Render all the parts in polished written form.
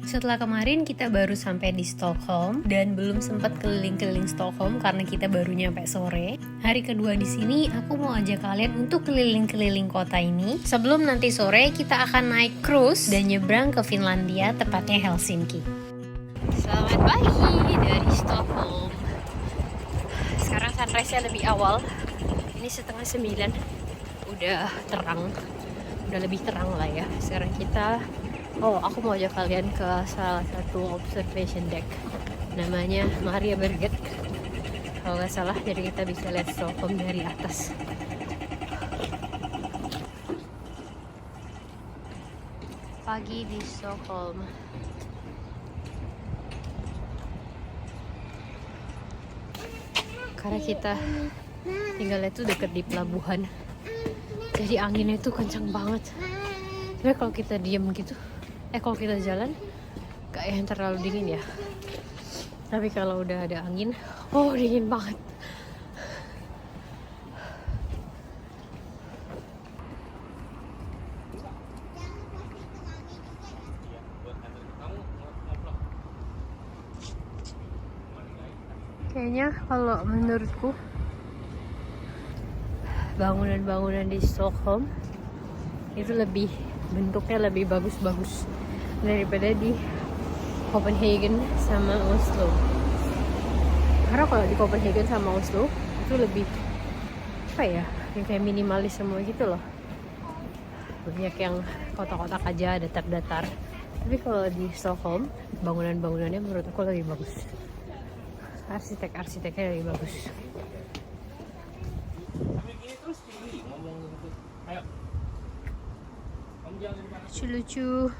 Setelah kemarin kita baru sampai di Stockholm dan belum sempat keliling-keliling Stockholm karena kita baru nyampe sore. Hari kedua di sini aku mau ajak kalian untuk keliling-keliling kota ini. Sebelum nanti sore kita akan naik cruise dan nyebrang ke Finlandia, tepatnya Helsinki. Selamat pagi dari Stockholm. Sekarang sunrise-nya lebih awal. Ini 8:30. Udah terang. Udah lebih terang lah ya. Sekarang kita aku mau ajak kalian ke salah satu observation deck. Namanya Maria Berget. Kalau nggak salah, jadi kita bisa lihat Stockholm dari atas. Pagi di Stockholm. Karena kita tinggalnya tuh deket di pelabuhan. Jadi anginnya itu kencang banget. Tapi kalau kita diem gitu, kalau kita jalan gak yang terlalu dingin ya. Tapi kalau udah ada angin, dingin banget. Kayaknya kalau menurutku bangunan-bangunan di Stockholm itu bentuknya lebih bagus-bagus daripada di Copenhagen sama Oslo. Karena kalau di Copenhagen sama Oslo itu lebih yang kayak minimalis semua gitu loh. Banyak yang kotak-kotak aja, datar-datar. Tapi kalau di Stockholm bangunan-bangunannya menurut aku lebih bagus. Arsiteknya lebih bagus. Lucu-lucu.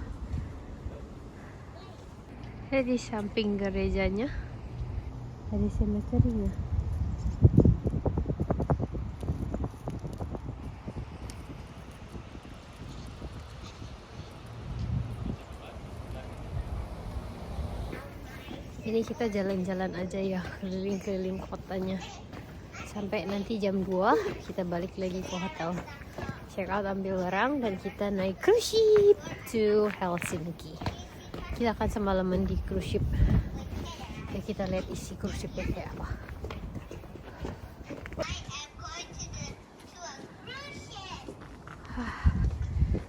Di samping gerejanya ada cemetery-nya. Ini kita jalan-jalan aja ya, keliling-keliling kotanya. Sampai nanti jam 2 kita balik lagi ke hotel. Check out, ambil barang, dan kita naik cruise ship to Helsinki. Kita akan semalaman di cruise ship. Ya, kita lihat isi cruise shipnya kayak apa.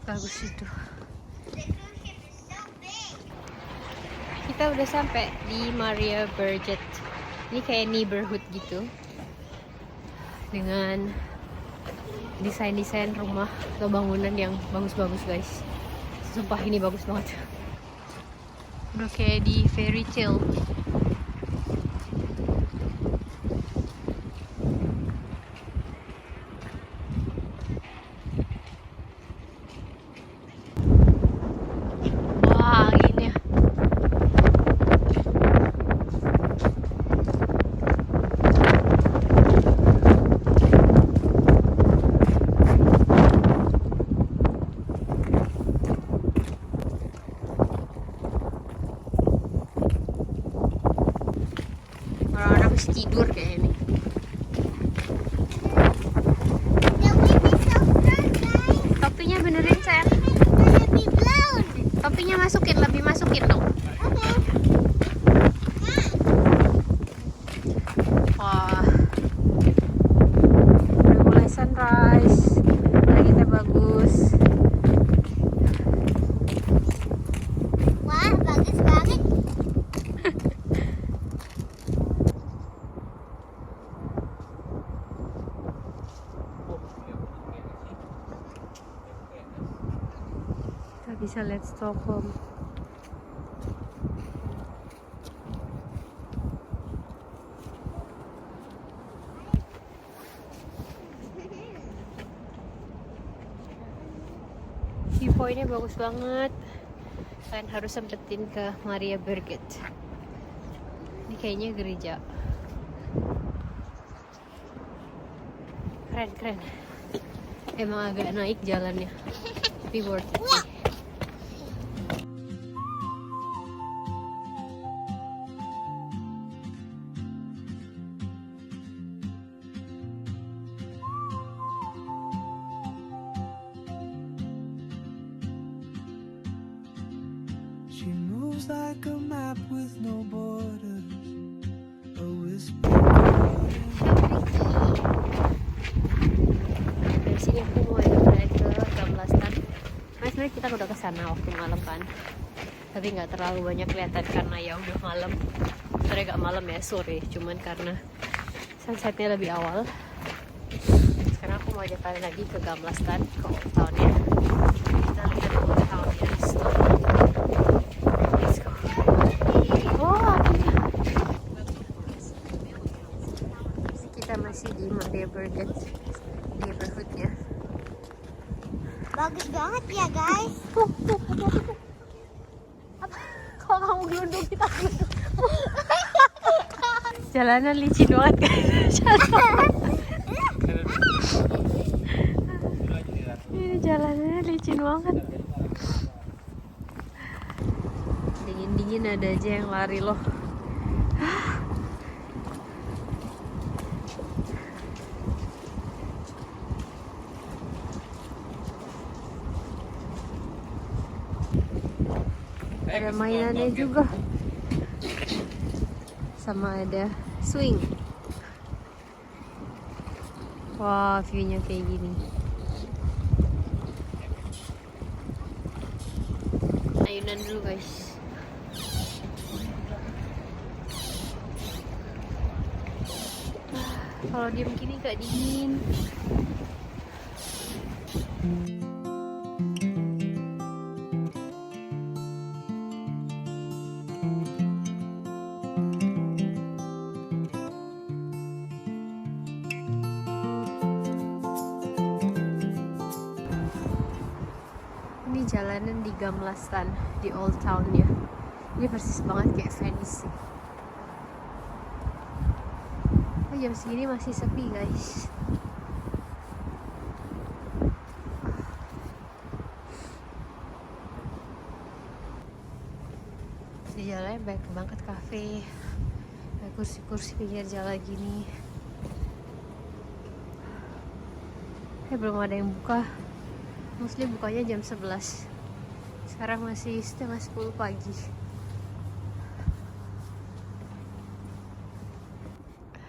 Bagus itu. Kita udah sampai di Maria Berget. Ini kayak neighborhood gitu, dengan desain-desain rumah atau bangunan yang bagus-bagus guys. Sumpah ini bagus banget. Udah kayak di fairy tale. Wah, anginnya. Orang-orang mesti tidur kayak ini. Topinya benerin sayang. Topinya lebih masukin dong. Wah, udah mulai sunrise. Langitnya bagus. Wah, bagus banget. Kita bisa lihat Stockholm. Viewpointnya bagus banget. Kalian harus sempetin ke Maria Berget. Ini kayaknya gereja. Keren. Emang agak naik jalannya, tapi worth it sih. She moved moves like a map with no borders. A whisper. Dari sini aku mau balik ke Gamlastan. Nah, sebenarnya kita udah kesana waktu malam kan, tapi nggak terlalu banyak kelihatan karena ya udah malam. Sebenarnya nggak malam ya, sore. Cuman karena sunsetnya lebih awal. Sekarang aku mau ajak kalian lagi ke Gamlastan, ke Old Town-nya. Kita lihat Old Town-nya. Let's go. Oh, akhirnya. Kita masih di Magdeburgen neighborhood-nya. Bagus banget ya guys. Kalau kamu gelundung, kita gelundung. Jalanan licin banget guys. Ini jalanannya licin banget. Dingin-dingin ada aja yang lari loh. Ada mainannya juga, sama ada swing. Wah, view-nya kayak gini. Ayunan dulu guys. Kalau diem gini gak dingin. Ini jalanan di Gamlastan, di Old Town-nya. Ini persis banget kayak Venice sih. Oh, jam segini masih sepi guys. Di jalannya banyak banget kafe, ada kursi-kursi pinggir jalan gini. Belum ada yang buka. Mostly bukanya jam 11. Sekarang masih setengah 10 pagi.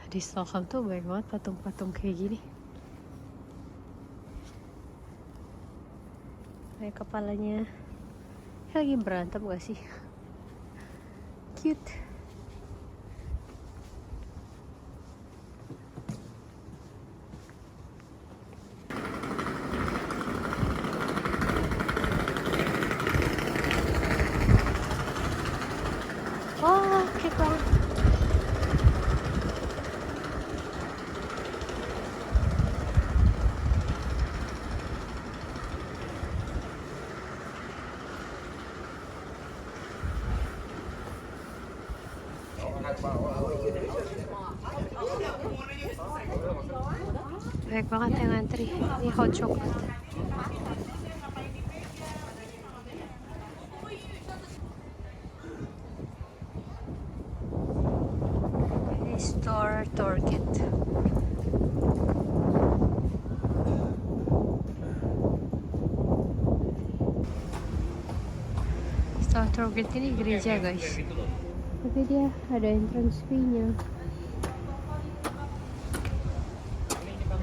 Di Stockholm tuh banyak banget patung-patung kayak gini. Kayak kepalanya lagi berantem gak sih? Cute. Oh, cute banget. Banyak banget yang ngantri. Ini hot chocolate. Ini store Torget. Store Torget ini gereja guys. Tapi dia ada entrance fee-nya.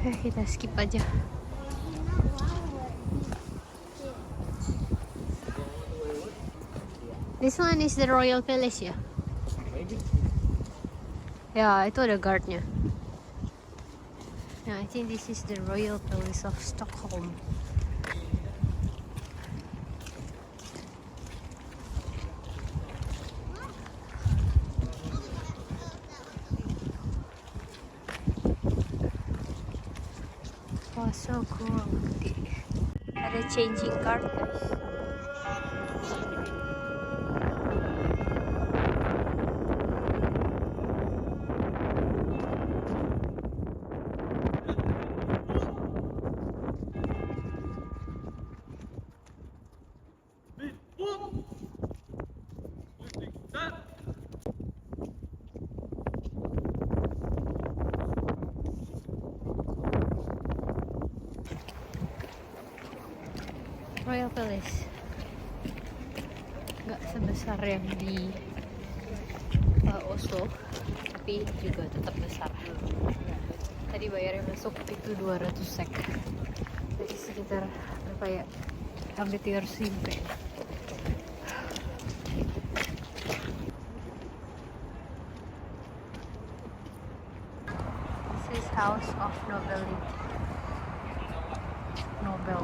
Kita skip aja. This one is the Royal Palace ya? Ya, itu ada guard-nya. Yeah, I think this is the Royal Palace of Stockholm. Oh, so cool. Ada changing card guys. Royal Palace. Nggak sebesar sebesar yang di Oslo, tapi juga tetap besar. Tadi bayarnya masuk itu 200 sek, jadi sekitar berapa ya, hampir 300 ribu kayaknya. This is House of Nobility. Nobel.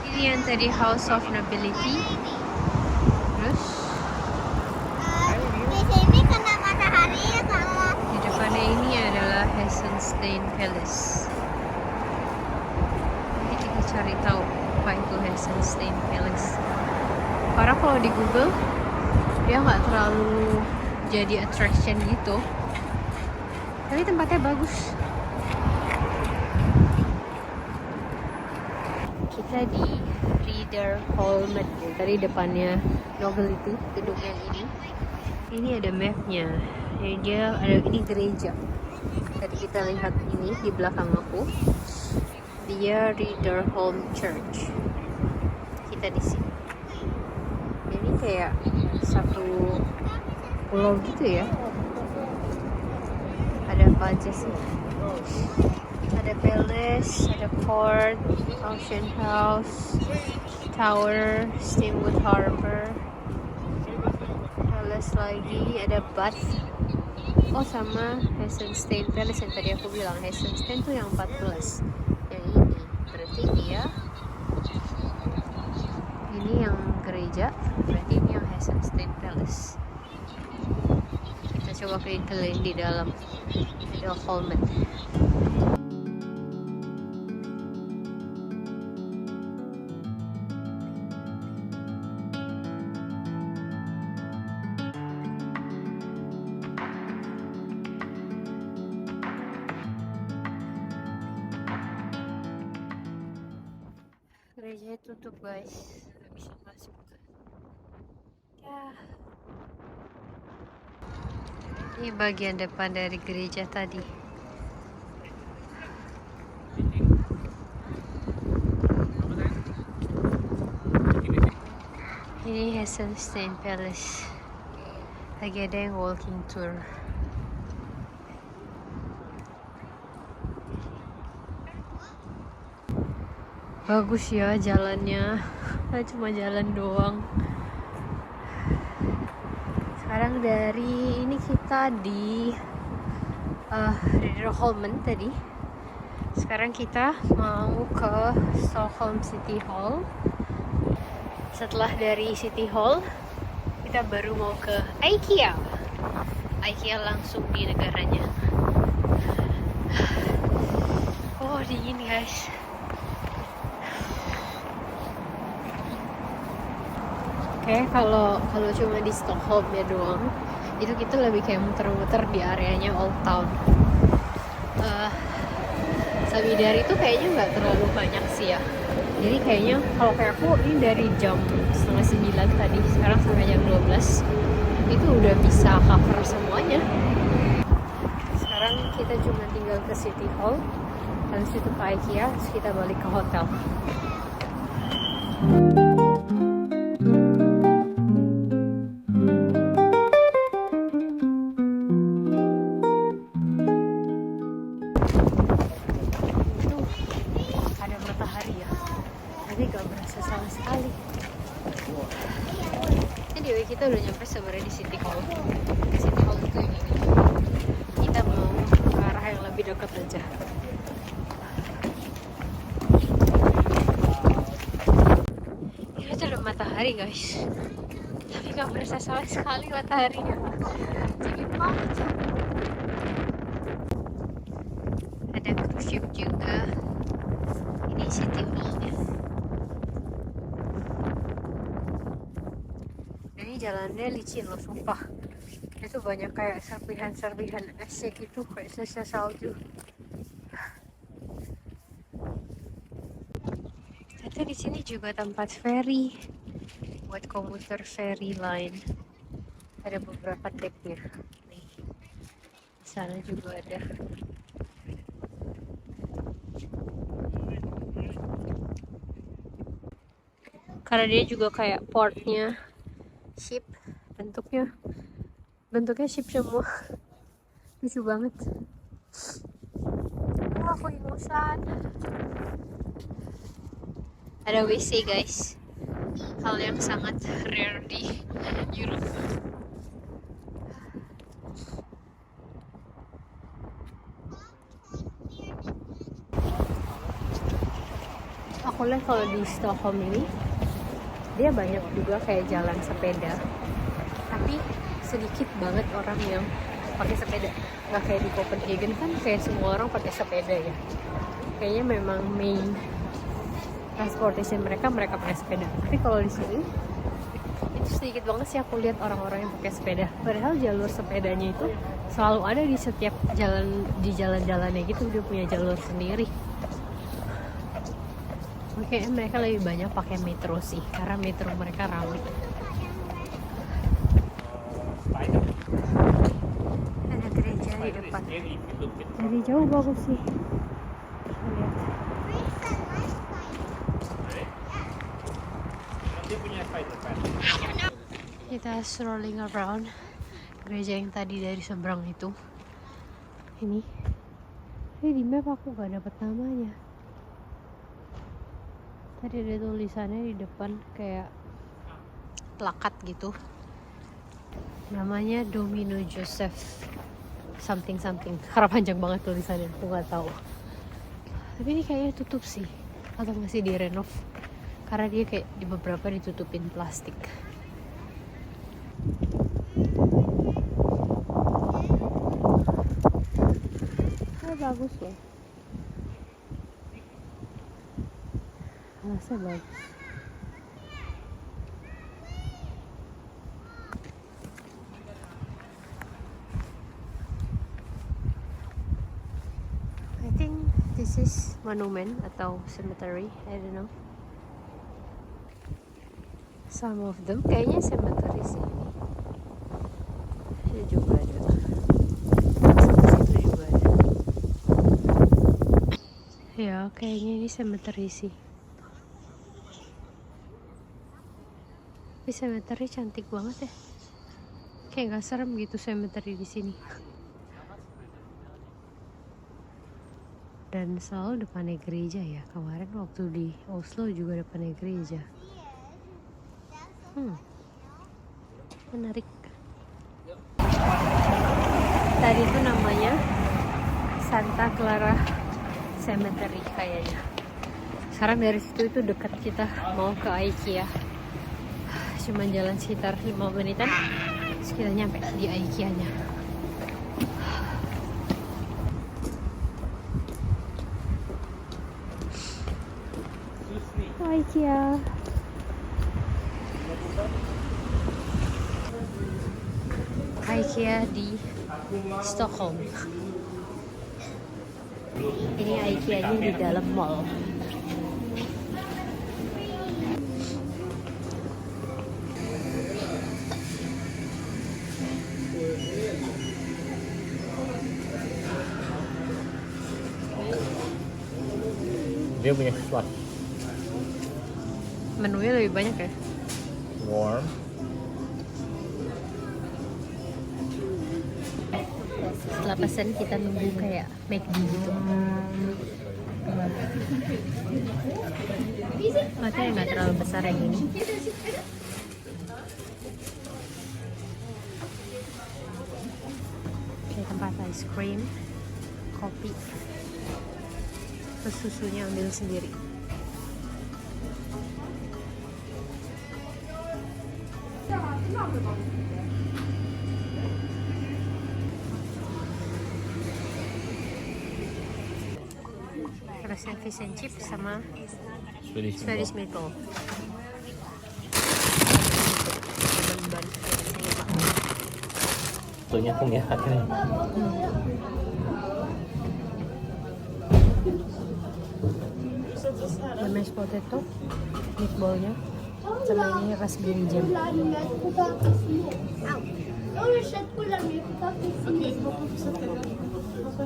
Ini yang tadi House of Nobility. Terus Di sini kena matahari ya kalau di depannya ini adalah Hessenstein Palace. Nanti kita cari tahu apa itu Hessenstein Palace. Karena kalau di Google dia nggak terlalu jadi attraction gitu, tapi tempatnya bagus. Kita di Ridderholmen, tadi depannya Nobility, gedung yang ini. Ini ada mapnya. Ini dia ada, ini gereja. Tadi kita lihat ini di belakang aku. Dia Ridderholm Church. Kita di sini. Ini kayak satu pulau gitu ya. Ada apa aja sih? Ada palace, ada court, auction house, tower, steamboat harbor, palace lagi, ada bath. Oh, sama Hessenstein Palace yang tadi aku bilang. Hessenstein tuh yang 14. Yang ini berarti dia, ini yang gereja, berarti ini yang Hessenstein Palace. Kita coba keliling-keliling di dalam Ridderholmen. Gerejanya tutup guys, nggak bisa masuk ya. Ini bagian depan dari gereja tadi. Ini Hessenstein Palace. Lagi ada yang walking tour. Bagus ya jalannya, cuma jalan doang. Sekarang dari ini kita di Ridderholmen tadi. Sekarang kita mau ke Stockholm City Hall. Setelah dari City Hall, kita baru mau ke IKEA. IKEA langsung di negaranya. Oh, dingin guys. Oke, kalau cuma di Stockholm ya doang, itu kita lebih kayak muter-muter di areanya Old Town. Sabidari itu kayaknya nggak terlalu banyak sih ya. Jadi kayaknya kalau kayak aku ini dari jam 8:30 tadi, sekarang sampai jam 12 itu udah bisa cover semuanya. Sekarang kita cuma tinggal ke City Hall, habis itu ke IKEA, terus kita balik ke hotel. Anyway, kita udah nyampe sebenarnya di City Hall. City Hall itu yang ini. Kita mau ke arah yang lebih dekat aja. Ini tuh ada matahari guys, tapi nggak berasa sama sekali mataharinya. Dingin banget. Ada cruise ship juga. Ini City Hall-nya. Jalannya licin loh, sumpah. Itu banyak kayak serpihan-serpihan es gitu, kayak sisa salju. Ternyata di sini juga tempat ferry buat komuter ferry line. Ada beberapa tipnya. Nih, Sana juga ada. Karena dia juga kayak portnya ship, bentuknya ship semua. Lucu banget. Oh, aku ingusan. Ada WC guys, hal yang sangat rare di Europe. Aku lihat kalau di Stockholm ini dia banyak juga kayak jalan sepeda, tapi sedikit banget orang yang pakai sepeda. Nggak kayak di Copenhagen kan kayak semua orang pakai sepeda ya. Kayaknya memang main transportation mereka pakai sepeda. Tapi kalau di sini itu sedikit banget sih aku lihat orang-orang yang pakai sepeda. Padahal jalur sepedanya itu selalu ada di setiap jalan, di jalan-jalannya gitu, dia punya jalur sendiri. Oke, mereka lebih banyak pakai metro sih, karena metro mereka ramai. Ada gereja di depan. Dari jauh bagus sih. Lihat. Kita strolling around gereja yang tadi dari seberang itu. Ini di map aku gak dapet namanya. Tadi ada tulisannya di depan kayak plakat gitu. Namanya Domino Joseph something. Karena panjang banget tulisannya, aku nggak tahu. Tapi ini kayaknya tutup sih, atau masih direnov. Karena dia kayak di beberapa ditutupin plastik. Bagus loh. Alasnya bagus. I think this is monument atau cemetery, I don't know. Some of them kayaknya cemetery sih. Ini juga ada. Situ juga ada. Ya, kayaknya ini cemetery sih. Tapi cemetery cantik banget ya. Kayak gak serem gitu cemetery di sini. Dan selalu depannya gereja ya. Kemarin waktu di Oslo juga depannya gereja. Menarik. Tadi itu namanya Santa Clara Cemetery kayaknya. Sekarang dari situ itu dekat, kita mau ke IKEA. Cuman jalan sekitar 5 menitan, terus kita nyampe di IKEA-nya. IKEA. IKEA di Stockholm. Ini IKEA-nya di dalam mall. Dia punya sesuatu. Menunya lebih banyak ya. Warm. Setelah pesan kita nunggu kayak McD gitu. Makanya nggak terlalu besar yang ini. Kayak tempat ice cream, kopi, terus susunya ambil sendiri. Terusnya fish and chips sama Swedish meatball. Ban-ban. Tuhnya pun ya akhirnya. Mashed potato, meatballnya, sama ini raspberry jam.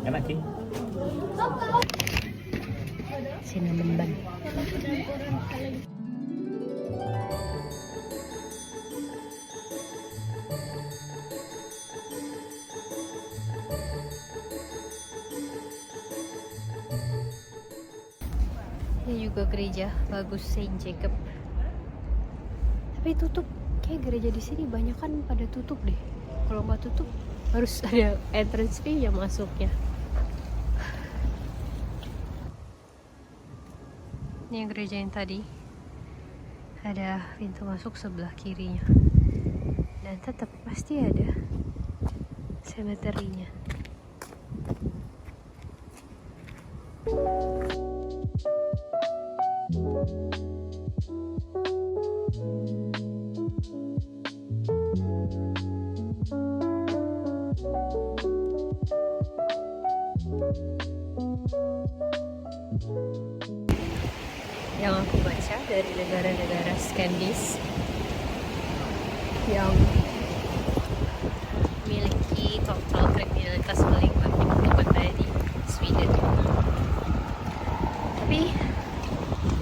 Enak sih. Cinnamon bun. Ini juga gereja bagus, Saint Jacob. Tapi tutup. Kayak gereja di sini banyak kan pada tutup deh. Kalau nggak tutup harus ada entrance fee ya masuknya. Ini yang gereja yang tadi. Ada pintu masuk sebelah kirinya. Dan tetap pasti ada cemetery-nya. Yang aku baca dari negara-negara Skandis yang memiliki total kriminalitas paling banyak itu katanya di Sweden. Tapi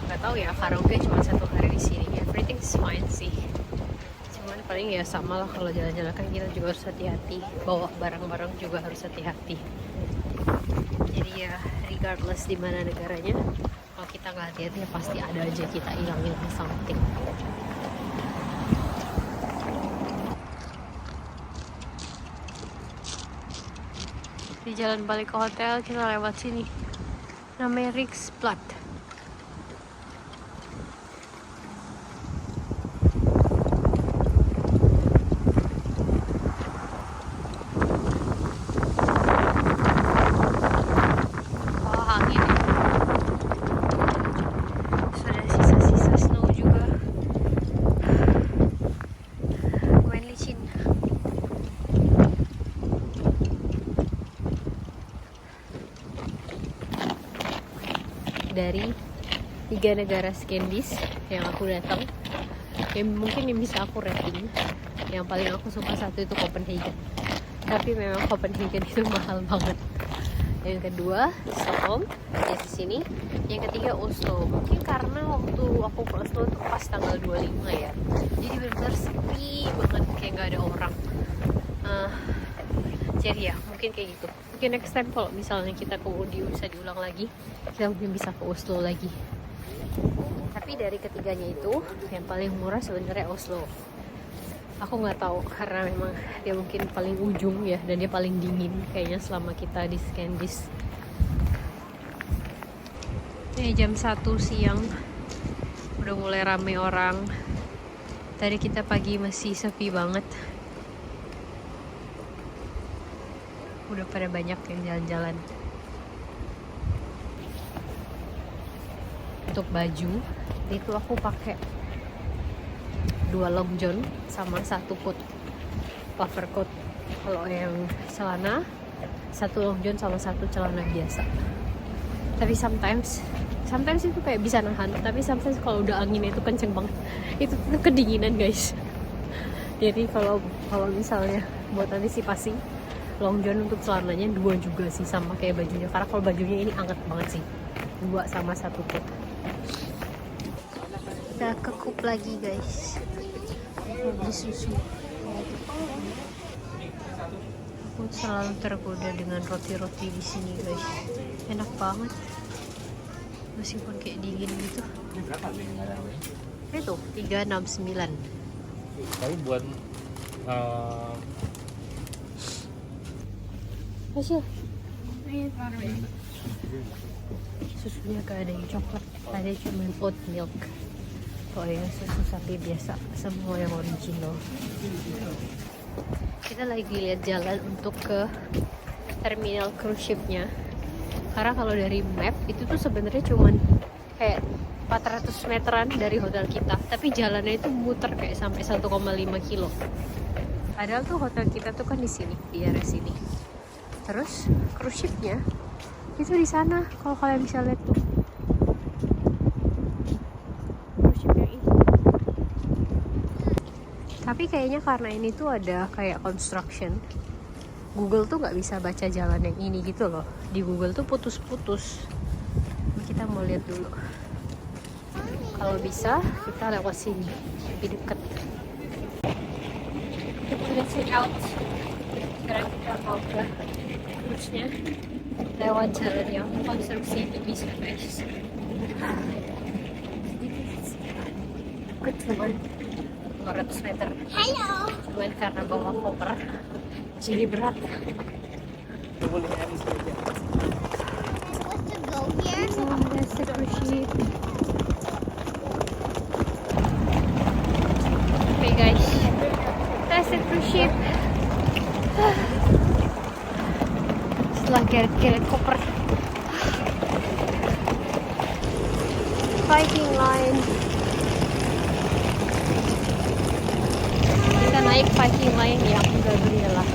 nggak tahu ya, karaoke cuma 1 hari di sini, everything is fine sih. Cuman paling ya sama lah, kalau jalan-jalan kan kita juga harus hati-hati, bawa barang-barang juga harus hati-hati. Jadi ya regardless di mana negaranya, kalau kita nggak hati-hati ya pasti ada aja kita hilang-hilang something. Di jalan balik ke hotel kita lewat sini, namanya Riksplat. Dari 3 negara Skandis yang aku datang, yang mungkin yang bisa aku rating, yang paling aku suka satu itu Copenhagen. Tapi memang Copenhagen itu mahal banget. Yang kedua Stockholm, ya di sini. Yang ketiga Oslo. Mungkin karena waktu aku ke Oslo itu pas tanggal 25 ya, jadi benar-benar sepi banget, kayak nggak ada orang. Jadi ya mungkin kayak gitu. Mungkin next time kalau misalnya kita ke bisa diulang lagi, kita mungkin bisa ke Oslo lagi. Tapi dari ketiganya itu yang paling murah sebenarnya Oslo. Aku nggak tahu karena memang dia mungkin paling ujung ya, dan dia paling dingin kayaknya selama kita di Skandis. Ini jam 1 siang udah mulai rame orang. Tadi kita pagi masih sepi banget. Udah pada banyak yang jalan-jalan. Untuk baju itu aku pakai 2 long john sama 1 coat puffer coat. Kalau yang celana 1 long john sama 1 celana biasa. Tapi sometimes itu kayak bisa nahan, tapi sometimes kalau udah angin itu kenceng banget, itu kedinginan guys. Jadi kalau misalnya buat antisipasi, long john untuk celananya 2 juga sih, sama kayak bajunya, karena kalau bajunya ini anget banget sih, 2 sama 1 coat. Kita kekup lagi guys, beli susu. Aku selalu tergoda dengan roti-roti di sini guys, enak banget meskipun kayak dingin gitu. Itu 369. Tapi buat Hasil susunya gak ada yang coklat, ada cuma oat milk. Kalau yang susu sapi biasa, semua yang original. Kita lagi lihat jalan untuk ke terminal cruise ship-nya, karena kalau dari map itu tuh sebenarnya cuman kayak 400 meteran dari hotel kita, tapi jalannya itu muter kayak sampai 1,5 kilo. Padahal tuh hotel kita tuh kan di sini, di area sini. Terus cruise ship-nya itu di sana. Kalau kalian bisa lihat tuh, cruise ship yang ini. Tapi kayaknya karena ini tuh ada kayak construction, Google tuh nggak bisa baca jalan yang ini gitu loh. Di Google tuh putus-putus. Kita mau lihat dulu. Kalau bisa kita lewat sini, lebih dekat. Kita check out. Sekarang kita mau ke cruise-nya lewat jalan yang konstruksi itu bisa guys. Ikut cuman 200 meter. Halo. Cuman karena bawa koper jadi berat. boleh nyari saja. Supposed to go here. That's the cruise ship. Okay guys, that's the cruise ship. Setelah geret-geret koper, Viking Line. Kita naik Viking Line yang udah berilah.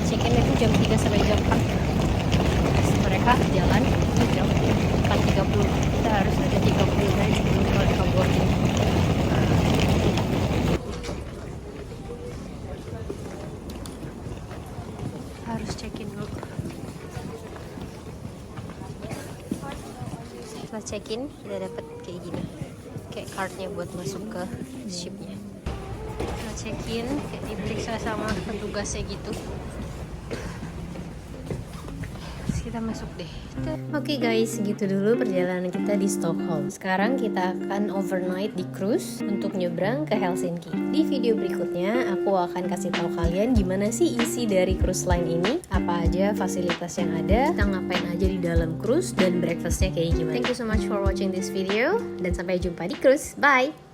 Check-in itu jam 3 sampai jam 4. Mereka jalan itu jam 4.30. Kita harus ada 30 menit sebelum mereka boarding. Harus check-in dulu. Setelah check-in kita dapat kayak gini, kayak cardnya buat masuk ke shipnya. Setelah check-in kayak diperiksa sama petugasnya gitu. Terus kita masuk deh. Oke guys, segitu dulu perjalanan kita di Stockholm. Sekarang kita akan overnight di cruise untuk nyebrang ke Helsinki. Di video berikutnya aku akan kasih tahu kalian gimana sih isi dari cruise line ini, apa aja fasilitas yang ada, kita ngapain aja di dalam cruise, dan breakfastnya kayak gimana. Thank you so much for watching this video, dan sampai jumpa di cruise. Bye!